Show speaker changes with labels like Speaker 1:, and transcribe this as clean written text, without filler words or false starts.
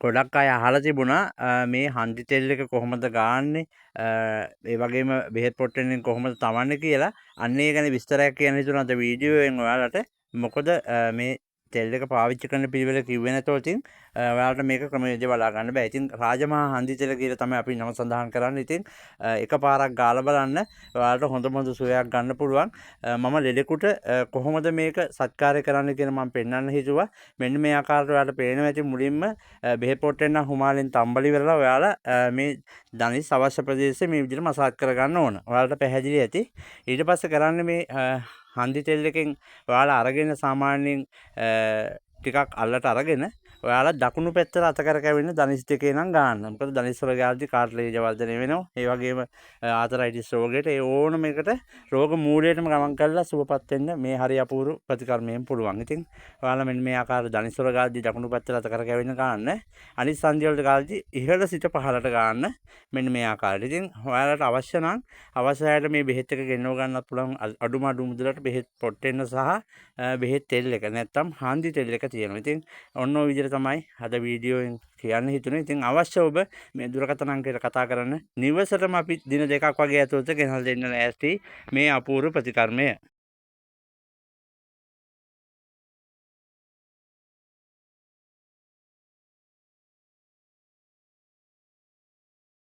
Speaker 1: ගොඩක් අය අහලා තිබුණා මේ හන්දි තෙල් එක කොහොමද ගාන්නේ ඒ වගේම බෙහෙත් පොට්ටෙන් කොහොමද තවන්නේ කියලා. අන්න ඒ ගැන විස්තරයක් කියන්න හිතුණා අද වීඩියෝවෙන් ඔයාලට. මොකද මේ තෙල් එක පාවිච්චි කරන පිළිවෙල කිව්වේ නැතොත් ඉතින් ඔයාලට මේක ක්‍රමවේදය බලා ගන්න බෑ. ඉතින් රාජමහා හන්දි තෙල කියලා තමයි අපි නම සඳහන් කරන්නේ. ඉතින් එකපාරක් ගාලා බලන්න ඔයාලට හොඳ සුවයක් ගන්න පුළුවන්. මම ලෙඩෙකුට කොහොමද මේක සත්කාරය කරන්න කියලා මම පෙන්වන්න හිතුවා. මෙන්න මේ ආකාරයට ඔයාලට පේනවා ඇති මුලින්ම බෙහෙත් පොට්ටෙන් හුමාලෙන් තම්බලි වෙරලා ඔයාලා මේ ධනිස් අවශ්‍ය ප්‍රදේශයේ මේ විදිහට මසාජ් කරගන්න ඕන. ඔයාලට පැහැදිලි ඇති. ඊට පස්සේ කරන්නේ මේ හන්දි තෙල් එකෙන් ඔයාලා අරගෙන සාමාන්‍යයෙන් ටිකක් අල්ලට අරගෙන ඔයාලා දකුණු පැත්තට අත කරකැවෙන්න ධනිස් දෙකේ නම් ගන්න. මොකද ධනිස් වල ගාද්දි කාර්ලේජ වර්ධනය වෙනවා. ඒ වගේම ආතරයිටිස් රෝගයට ඒ ඕනම එකට රෝග මූලයටම ගමන් කරලා සුවපත් වෙන්න මේ හරි අපූර්ව ප්‍රතිකර්මයෙන් පුළුවන්. ඉතින් ඔයාලා මෙන්න මේ ආකාර ධනිස් වල ගාද්දි දකුණු පැත්තට අත කරකැවෙන්න ගන්න. අනිත් සංදි වලට ගාද්දි ඉහළ සිට පහළට ගන්න. මෙන්න මේ ආකාරයට. ඉතින් ඔයාලට අවශ්‍ය නම් අවශ්‍යයට මේ බෙහෙත් එක ගෙන්නව ගන්නත් පුළුවන්. අඩු මුදලට බෙහෙත් පොට්ටෙන්න සහ බෙහෙත් තෙල් එක නැත්තම් හන්දි තෙල් එක තියෙනවා. ඉතින් ඔන්න ඔය විදිහට තමයි අද වීඩියෝෙන් කියන්න හිතුනේ. ඉතින් අවශ්‍ය ඔබ මේ දුරකථන අංකයට කතා කරන්න. නිවසටම අපි දින 2ක් වගේ ඇතුළත ගෙනල්ලා දෙන්න ලෑස්ති මේ අපූර්ව ප්‍රතිකර්මය.